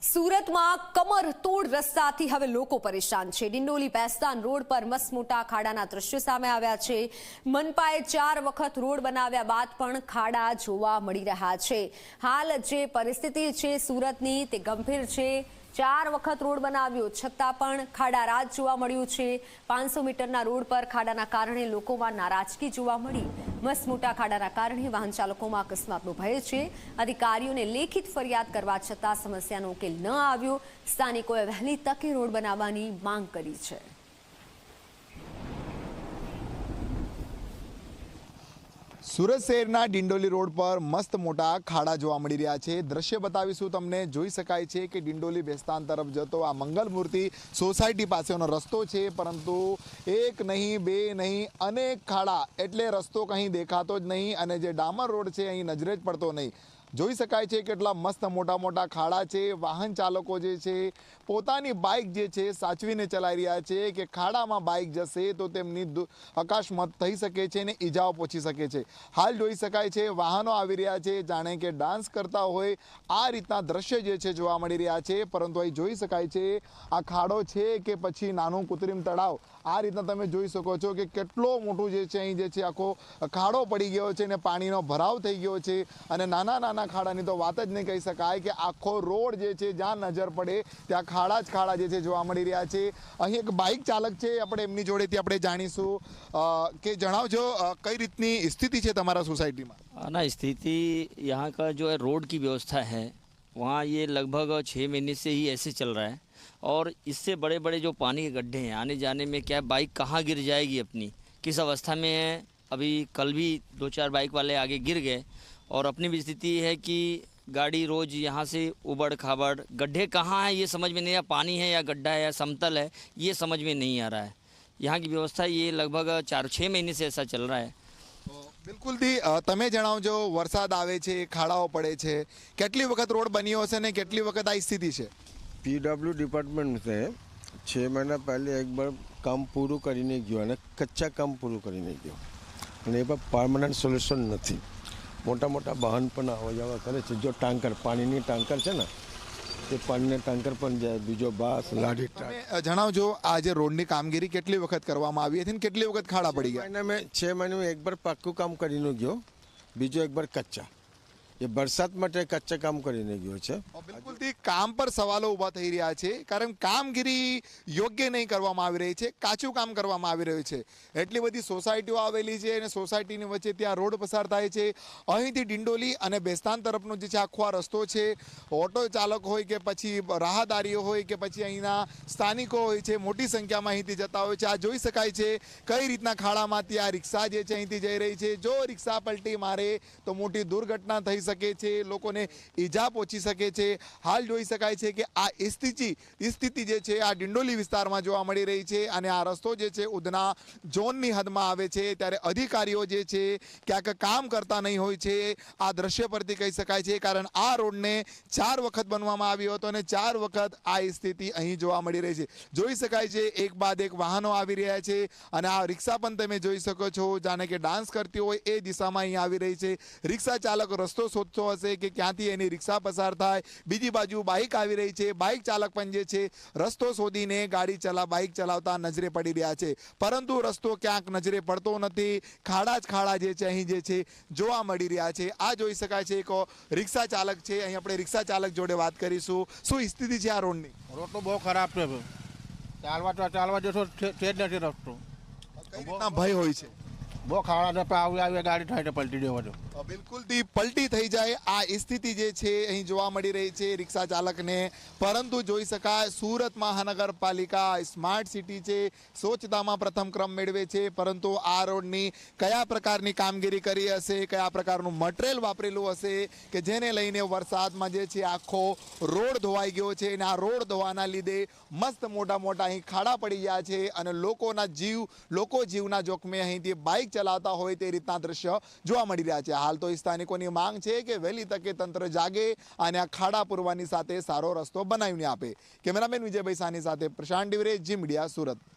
સુરતમાં કમરતોડ રસ્તાથી હવે લોકો પરેશાન છે। ડિંડોલી બેસ્તાન રોડ પર મસમોટા ખાડાના દ્રશ્યો સામે આવ્યા છે। મનપાએ 4 વખત રોડ બનાવ્યા બાદ પણ ખાડા જોવા મળી રહ્યા છે। હાલ જે પરિસ્થિતિ છે સુરતની તે ગંભીર છે। 4 વખત રોડ બનાવ્યો છતાં પણ ખાડા રાજ જોવા મળ્યું છે। 500 મીટરના રોડ પર ખાડાના કારણે લોકોમાં નારાજગી જોવા મળી। મસમોટા ખાડાના કારણે વાહન ચાલકોમાં અકસ્માતનો ભય છે। અધિકારીઓને લેખિત ફરિયાદ કરવા છતાં સમસ્યાનો ઉકેલ ન આવ્યો। સ્થાનિકોએ વહેલી તકે રોડ બનાવવાની માંગ કરી છે। સુરત શહેરના ડિંડોલી રોડ પર મસ્ત મોટા ખાડા જોવા મળી રહ્યા છે। દ્રશ્ય બતાવીશું તમને। જોઈ શકાય છે કે ડિંડોલી બેસ્તાન તરફ જતો આ મંગલમૂર્તિ સોસાયટી પાસેનો રસ્તો છે, પરંતુ એક નહીં બે નહીં અનેક ખાડા, એટલે રસ્તો કંઈ દેખાતો જ નહીં અને જે ડામર રોડ છે અહીં નજરે જ પડતો નહીં। જોઈ શકાય છે કેટલા મસ્ત મોટા મોટા ખાડા છે। વાહન ચાલકો જે છે પોતાની બાઇક જે છે સાચવીને ચલાવી રહ્યા છે કે ખાડામાં બાઇક જશે તો તેમની અકસ્માત થઈ શકે છે અને ઈજાઓ પહોંચી શકે છે। હાલ જોઈ શકાય છે વાહનો આવી રહ્યા છે, જાણે કે ડાન્સ કરતા હોય આ રીતના દ્રશ્ય જે છે જોવા મળી રહ્યા છે। પરંતુ અહીં જોઈ શકાય છે આ ખાડો છે કે પછી નાનું કૃત્રિમ તળાવ, આ રીતના તમે જોઈ શકો છો કે કેટલો મોટું જે છે અહીં જે છે આખો ખાડો પડી ગયો છે અને પાણીનો ભરાવ થઈ ગયો છે। અને નાના નાના ખાડાની તો વાત જ નહીં કહી શકાય કે આખો રોડ જે છે જ્યાં નજર પડે ત્યાં ખાડા જ ખાડા જે છે જોવા મળી રહ્યા છે। અહીં એક બાઇક ચાલક છે, આપણે એમની જોડેથી આપણે જાણીશું કે જણાવજો કઈ રીતની સ્થિતિ છે તમારા સોસાયટીમાં। ना स्थिति यहाँ का जो है रोड की व्यवस्था है वहाँ ये लगभग 6 महीने से ही ऐसे चल रहा है और इससे बड़े बड़े जो पानी के गड्ढे हैं आने जाने में क्या बाइक कहाँ गिर जाएगी, अपनी किस अवस्था में है। अभी कल भी 2-4 बाइक वाले आगे गिर गए और अपनी भी स्थिति है कि गाड़ी रोज़ यहाँ से उबड़ खाबड़, गड्ढे कहाँ है ये समझ में नहीं आ, पानी है या गड्ढा है या समतल है ये समझ में नहीं आ रहा है। यहाँ की व्यवस्था ये लगभग 4-6 महीने से ऐसा चल रहा है। બિલકુલ થી તમે જણાવજો, વરસાદ આવે છે, ખાડાઓ પડે છે, કેટલી વખત રોડ બન્યો હશે ને કેટલી વખત આ સ્થિતિ છે? पीडब्ल्यू डिपार्टमेंट से 6 महीना पहले एक बार काम पूરું કરીને ગયો અને કચ્ચા કામ પૂરું કરીને ગયો અને એ પર પરમનન્ટ સોલ્યુશન નથી। મોટા મોટા વાહન પણ આવવા જવા કરે છે। જો ટાંકર પાણીની ટાંકર છે ને તે પાણીના ટાંકર પણ જાય, બીજો બાસ લાડી ટ્રક। તમે જણાવજો આ જે રોડની કામગીરી કેટલી વખત કરવામાં આવી હતી ને કેટલી વખત ખાડા પડી ગયા? મહિના મેં 6 મહિને એક બાર પાક્કું કામ કરીને ગયો, બીજો એક બાર કચ્ચા। એ વરસાદ માટે કચ્ચા કામ કરીને ગયો છે। બિલકુલથી કામ પર સવાલો ઊભા થઈ રહ્યા છે, કારણ કામગીરી યોગ્ય નહીં કરવામાં આવી રહી છે, કાચું કામ કરવામાં આવી રહ્યું છે। એટલી બધી સોસાયટીઓ આવેલી છે અને સોસાયટીની વચ્ચે ત્યાં રોડ પસાર થાય છે। અહીંથી ડિંડોલી અને બેસ્તાન તરફનો જે છે આખો આ રસ્તો છે, ઓટો ચાલક હોય કે પછી રાહદારીઓ હોય કે પછી અહીંના સ્થાનિકો હોય છે, મોટી સંખ્યામાં અહીંથી જતા હોય છે। આ જોઈ શકાય છે કઈ રીતના ખાડામાંથી આ રિક્ષા જે છે અહીંથી જઈ રહી છે। જો રિક્ષા પલટી મારે તો મોટી દુર્ઘટના થઈ શકે છે, લોકોને ઈજા પહોંચી શકે છે। હાલ જોઈ શકાય છે કે આ સ્થિતિ જે છે આ ડિંડોલી વિસ્તારમાં જોવા મળી રહી છે અને આ રસ્તો જે છે ઉધના ઝોનની હદમાં આવે છે, ત્યારે અધિકારીઓ જે છે ક્યાંક કામ કરતા નહીં હોય છે આ દ્રશ્ય પરથી કહી શકાય છે। કારણ આ રોડને 4 વખત બનવામાં આવ્યો હતો અને 4 વખત આ સ્થિતિ અહીં જોવા મળી રહી છે। જોઈ શકાય છે એક બાદ એક વાહનો આવી રહ્યા છે અને આ રિક્ષા પણ તમે જોઈ શકો છો, જાણે કે ડાન્સ કરતી હોય એ દિશામાં અહીં આવી રહી છે। રિક્ષા ચાલક રસ્તો શોધતો હશે કે ક્યાંથી એની રિક્ષા પસાર થાય, બીજી બાજુ બાઇક આવી રહી છે, બાઇક ચાલક પણ જે છે રસ્તો શોધીને બાઇક ચલાવતા નજરે પડી રહ્યા છે, પરંતુ રસ્તો ક્યાંક નજરે પડતો નથી। ખાડા જ ખાડા જે છે અહીં જે છે જોવા મળી રહ્યા છે। આ જોઈ શકાય છે એક રિક્ષા ચાલક છે, અહીં આપણે રિક્ષા ચાલક જોડે વાત કરીશું। શું સ્થિતિ છે આ રોડની? રોડ તો બહુ ખરાબ છે, ચાલવા જશો છે જ નથી રસ્તો। કઈ રીતના ભય હોય છે? બહુ ખાડા આવી ગાડી થાય છે પલટી દેવા દો। બિલકુલથી પલટી થઈ જાય આ સ્થિતિ જે છે અહીં જોવા મળી રહી છે રિક્ષા ચાલકને। પરંતુ જોઈ શકાય સુરત મહાનગરપાલિકા સ્માર્ટ સિટી છે, સ્વચ્છતામાં પ્રથમ ક્રમ મેળવે છે, પરંતુ આ રોડની કયા પ્રકારની કામગીરી કરી હશે, કયા પ્રકારનું મટીરિયલ વાપરેલું હશે કે જેને લઈને વરસાદમાં જે છે આખો રોડ ધોવાઈ ગયો છે અને આ રોડ ધોવાના લીધે મસ્ત મોટા મોટા અહીં ખાડા પડી ગયા છે અને લોકો જીવના જોખમે અહીંથી બાઇક ચલાવતા હોય તે રીતના દ્રશ્ય જોવા મળી રહ્યા છે। હાલ તો સ્થાનિકોની માંગ છે કે વહેલી તકે તંત્ર જાગે અને આ ખાડા પૂરવાની સાથે સારો રસ્તો બનાવીને આપે। કેમેરામેન વિજયભાઈ સાની સાથે પ્રશાંત ડિવરે, જી મીડિયા, સુરત।